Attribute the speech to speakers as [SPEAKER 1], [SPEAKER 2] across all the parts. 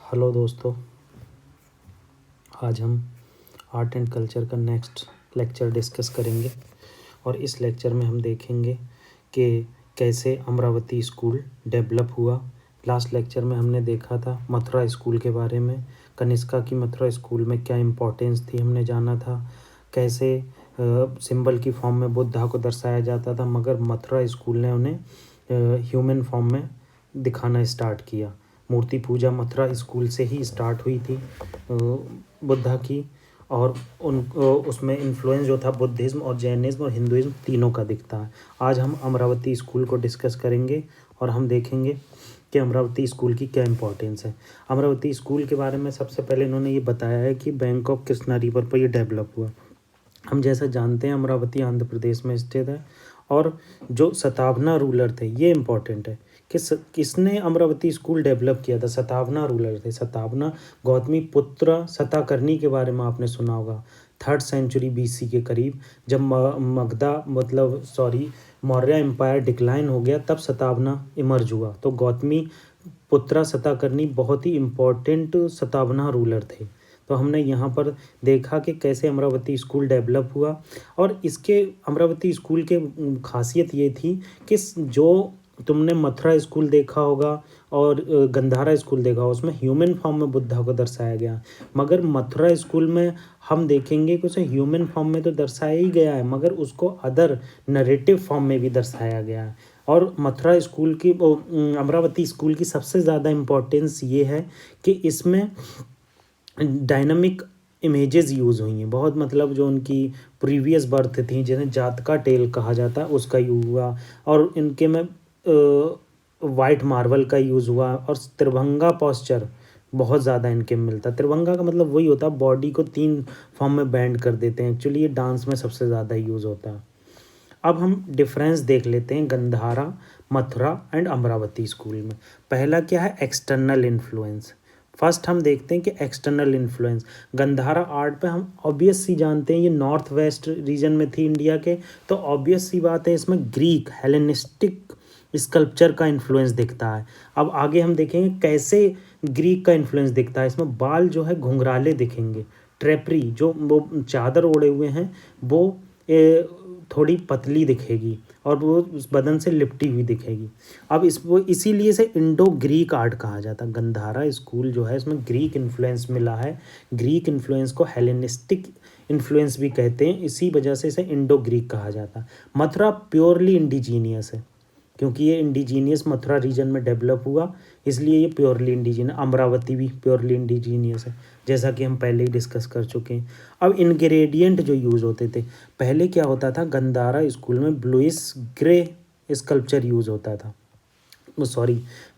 [SPEAKER 1] Hello दोस्तों, आज हम आर्ट एंड कल्चर का नेक्स्ट लेक्चर डिस्कस करेंगे और इस लेक्चर में हम देखेंगे कि कैसे अमरावती स्कूल डेवलप हुआ। लास्ट लेक्चर में हमने देखा था मथुरा स्कूल के बारे में, कनिष्का की मथुरा स्कूल में क्या इम्पोर्टेंस थी हमने जाना था, कैसे सिंबल की फॉर्म में बुद्धा को दर्शाया जाता था, मगर मथुरा स्कूल ने उन्हें ह्यूमन फॉर्म में दिखाना स्टार्ट किया। मूर्ति पूजा मथुरा स्कूल से ही स्टार्ट हुई थी बुद्धा की, और उसमें इन्फ्लुएंस जो था बुद्धिज़्म और जैनिज़्म और हिंदुइज़्म तीनों का दिखता है। आज हम अमरावती स्कूल को डिस्कस करेंगे और हम देखेंगे कि अमरावती स्कूल की क्या इंपॉर्टेंस है। अमरावती स्कूल के बारे में सबसे पहले इन्होंने ये बताया है कि बैंक ऑफ कृष्णा रिवर पर ये डेवलप हुआ। हम जैसा जानते हैं अमरावती आंध्र प्रदेश में स्थित है, और जो सतावना रूलर थे, ये इम्पोर्टेंट है कि किसने अमरावती स्कूल डेवलप किया था। सतावना रूलर थे। सतावना गौतमी पुत्र सताकर्णी के बारे में आपने सुना होगा। 3rd सेंचुरी BC के करीब, जब मौर्य एम्पायर डिक्लाइन हो गया, तब सतावना इमर्ज हुआ। तो गौतमी पुत्र सताकर्णी बहुत ही इम्पोर्टेंट सतावना रूलर थे। तो हमने यहाँ पर देखा कि कैसे अमरावती स्कूल डेवलप हुआ, और इसके अमरावती स्कूल के खासियत ये थी कि जो तुमने मथुरा स्कूल देखा होगा और गंधारा स्कूल देखा होगा, उसमें ह्यूमन फॉर्म में बुद्धा को दर्शाया गया, मगर मथुरा स्कूल में हम देखेंगे कि उसे ह्यूमन फॉर्म में तो दर्शाया ही गया है, मगर उसको अदर नरेटिव फॉर्म में भी दर्शाया गया है। और मथुरा स्कूल की अमरावती स्कूल की सबसे ज़्यादा इम्पोर्टेंस ये है कि इसमें डायनामिक इमेजेस यूज़ हुई हैं बहुत, मतलब जो उनकी प्रीवियस बर्थ थी, जिन्हें जातका टेल कहा जाता है, उसका यूज़ हुआ, और इनके में वाइट मार्बल का यूज़ हुआ, और त्रिभंगा पोस्चर बहुत ज़्यादा इनके में मिलता है। त्रिभंगा का मतलब वही होता है, बॉडी को 3 फॉर्म में बैंड कर देते हैं। एक्चुअली ये डांस में सबसे ज़्यादा यूज़ होता है। अब हम डिफरेंस देख लेते हैं गंधारा, मथुरा एंड अमरावती स्कूल में। पहला क्या है, एक्सटर्नल इन्फ्लुएंस। फर्स्ट हम देखते हैं कि एक्सटर्नल इन्फ्लुएंस गंधारा आर्ट पे हम ऑब्वियस सी जानते हैं, ये नॉर्थ वेस्ट रीजन में थी इंडिया के, तो ऑब्वियस सी बात है इसमें ग्रीक हेलेनिस्टिक स्कल्पचर का इन्फ्लुएंस दिखता है। अब आगे हम देखेंगे कैसे ग्रीक का इन्फ्लुएंस दिखता है। इसमें बाल जो है घुंघराले दिखेंगे, ट्रेपरी जो वो चादर ओढ़े हुए हैं वो थोड़ी पतली दिखेगी, और वो उस बदन से लिपटी हुई दिखेगी। अब वो इसीलिए से इंडो ग्रीक आर्ट कहा जाता है। गंधारा स्कूल जो है इसमें ग्रीक इन्फ्लुएंस मिला है। ग्रीक इन्फ्लुएंस को हेलेनिस्टिक इन्फ्लुएंस भी कहते हैं, इसी वजह से इसे इंडो ग्रीक कहा जाता है। मथुरा प्योरली इंडिजीनियस है, क्योंकि ये इंडिजीनियस मथुरा रीजन में डेवलप हुआ, इसलिए ये प्योरली इंडिजीनियस। अमरावती भी प्योरली इंडिजीनियस है, जैसा कि हम पहले ही डिस्कस कर चुके हैं। अब इंग्रेडिएंट जो यूज़ होते थे, पहले क्या होता था, गंधारा स्कूल में ब्लूइस ग्रे स्कल्पचर यूज़ होता था,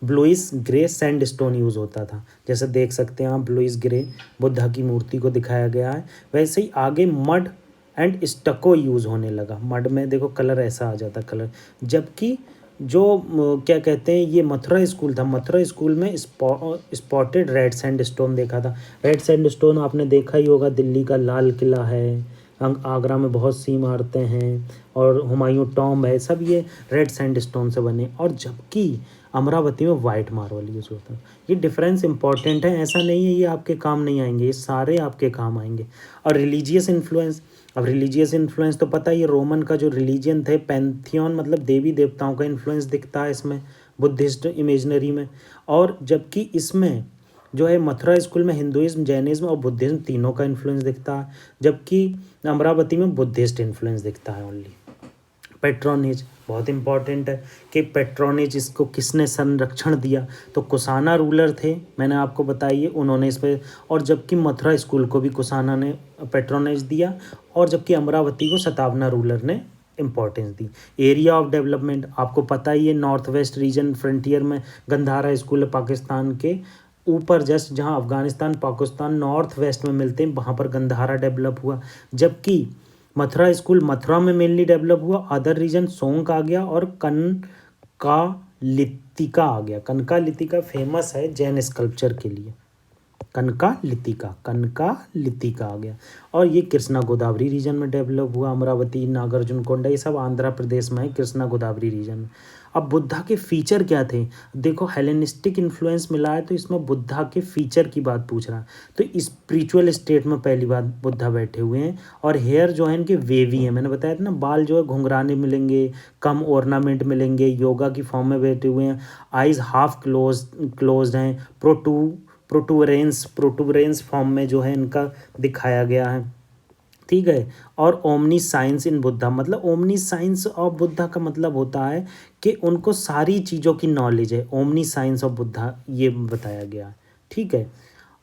[SPEAKER 1] ब्लूइस ग्रे सैंडस्टोन यूज़ होता था। जैसे देख सकते हैं आप, ब्लूइस ग्रे बुद्धा की मूर्ति को दिखाया गया है। वैसे ही आगे मड एंड स्टको यूज़ होने लगा। मड में देखो कलर ऐसा आ जाता कलर, जबकि जो क्या कहते हैं, ये मथुरा स्कूल था, मथुरा स्कूल में स्पॉटेड रेड सैंडस्टोन देखा था। रेड सैंडस्टोन आपने देखा ही होगा, दिल्ली का लाल किला है, आगरा में बहुत सी इमारतें हैं, और हुमायूं टॉम्ब है, सब ये रेड सैंडस्टोन से बने। और जबकि अमरावती में वाइट मार्बल यूज़ होता है। ये डिफरेंस इंपॉर्टेंट है, ऐसा नहीं है ये आपके काम नहीं आएंगे, ये सारे आपके काम आएंगे। और रिलीजियस इन्फ्लुएंस, अब रिलीजियस इन्फ्लुएंस तो पता ही है, रोमन का जो रिलीजन थे, पैंथियन मतलब देवी देवताओं का इन्फ्लुएंस दिखता है इसमें, बुद्धिस्ट इमेजनरी में। और जबकि इसमें जो है मथुरा स्कूल में हिंदुइज्म, जैनिज्म और बुद्धिज्म तीनों का इन्फ्लुएंस दिखता है, जबकि अमरावती में बुद्धिस्ट इन्फ्लुएंस दिखता है ओनली। पेट्रोनेज बहुत इंपॉर्टेंट है कि पेट्रोनेज इसको किसने संरक्षण दिया, तो कुसाना रूलर थे, मैंने आपको बताइए, उन्होंने इस पर। और जबकि मथुरा स्कूल को भी कुसाना ने पेट्रोनेज दिया, और जबकि अमरावती को सतावना रूलर ने importance the. Area of development आपको पता ही है, नॉर्थ वेस्ट रीजन फ्रंटियर में गंधारा स्कूल है, पाकिस्तान के ऊपर जस्ट जहाँ अफगानिस्तान पाकिस्तान नॉर्थ वेस्ट में मिलते हैं, वहाँ पर गंधारा डेवलप हुआ। जबकि मथुरा स्कूल मथुरा में मेनली डेवलप हुआ, अदर रीजन सोंग आ गया, और कनका लितिका आ गया। कनका लितिका फेमस है जैन स्कल्पचर के लिए। कनका लितिका आ गया। और ये कृष्णा गोदावरी रीजन में डेवलप हुआ। अमरावती, नागार्जुनकोंडा, ये सब आंध्र प्रदेश में है, कृष्णा गोदावरी रीजन में। अब बुद्धा के फीचर क्या थे? देखो हेलेनिस्टिक इन्फ्लुएंस मिला है, तो इसमें बुद्धा के फीचर की बात पूछ रहा है। तो स्पिरिचुअल स्टेट में पहली बात बुद्धा बैठे हुए हैं, और हेयर जो है इनके वेवी है, मैंने बताया था ना, बाल जो है घुंघराने मिलेंगे, कम ऑर्नामेंट मिलेंगे, योगा की फॉर्म में बैठे हुए हैं। आइज हाफ क्लोज्ड हैं, प्रोटूबरेंस फॉर्म में जो है इनका दिखाया गया है, ठीक है। और ओमनी साइंस इन बुद्धा, मतलब ओमनी साइंस ऑफ बुद्धा का मतलब होता है कि उनको सारी चीज़ों की नॉलेज है। ओमनी साइंस ऑफ बुद्धा ये बताया गया, ठीक है।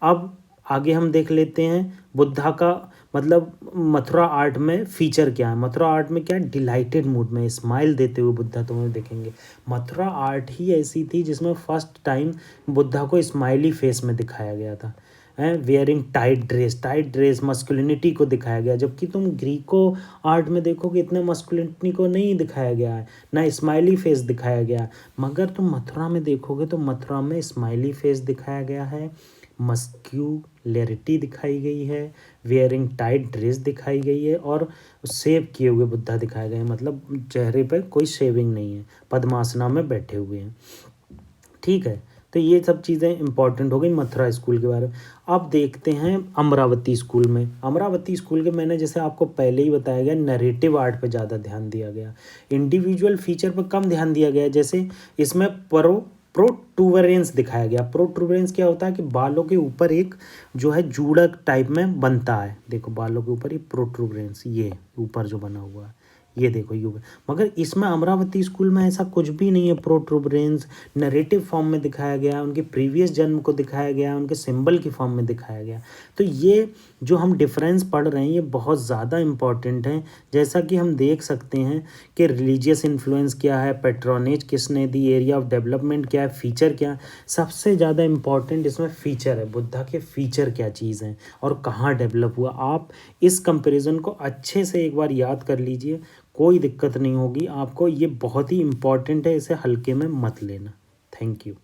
[SPEAKER 1] अब आगे हम देख लेते हैं बुद्धा का मतलब मथुरा आर्ट में फीचर क्या है। मथुरा आर्ट में क्या है, डिलाइटेड मूड में स्माइल देते हुए बुद्धा तुम्हें देखेंगे। मथुरा आर्ट ही ऐसी थी जिसमें फर्स्ट टाइम बुद्धा को स्माइली फेस में दिखाया गया था, हैं। वेयरिंग टाइट ड्रेस मस्कुलिनिटी को दिखाया गया, जबकि तुम ग्रीको आर्ट में देखोगे इतने मस्कुलिनिटी को नहीं दिखाया गया है, ना स्माइली फेस दिखाया गया है। मगर तुम मथुरा में देखोगे तो मथुरा में स्माइली फेस दिखाया गया है, मस्क्यूलरिटी दिखाई गई है, वेयरिंग टाइट ड्रेस दिखाई गई है, और शेव किए हुए बुद्धा दिखाए गए हैं, मतलब चेहरे पर कोई शेविंग नहीं है, पद्मासना में बैठे हुए हैं, ठीक है। तो ये सब चीज़ें इंपॉर्टेंट हो गई मथुरा स्कूल के बारे में। अब देखते हैं अमरावती स्कूल में। अमरावती स्कूल के मैंने जैसे आपको पहले ही बताया गया, नरेटिव आर्ट पे ज़्यादा ध्यान दिया गया, इंडिविजुअल फीचर पर कम ध्यान दिया गया। जैसे इसमें प्रोटूबरेंस दिखाया गया। प्रोटूबरेंस क्या होता है कि बालों के ऊपर एक जो है जूड़ा टाइप में बनता है, देखो बालों के ऊपर ये प्रोटूबरेंस, ये ऊपर जो बना हुआ है ये देखो यू। मगर इसमें अमरावती स्कूल में ऐसा कुछ भी नहीं है। प्रोटूबरेंस नरेटिव फॉर्म में दिखाया गया, उनके प्रीवियस जन्म को दिखाया गया, उनके सिंबल की फॉर्म में दिखाया गया। तो ये जो हम डिफरेंस पढ़ रहे हैं ये बहुत ज़्यादा इम्पॉर्टेंट है। जैसा कि हम देख सकते हैं कि रिलीजियस इन्फ्लुएंस क्या है, पेट्रोनेज किसने दी, एरिया ऑफ डेवलपमेंट क्या है, फीचर क्या है। सबसे ज़्यादा इम्पॉर्टेंट इसमें फीचर है, बुद्धा के फीचर क्या चीज़ हैं और कहाँ डेवलप हुआ। आप इस कंपेरिजन को अच्छे से एक बार याद कर लीजिए, कोई दिक्कत नहीं होगी आपको। ये बहुत ही इम्पॉर्टेंट है, इसे हल्के में मत लेना। Thank you.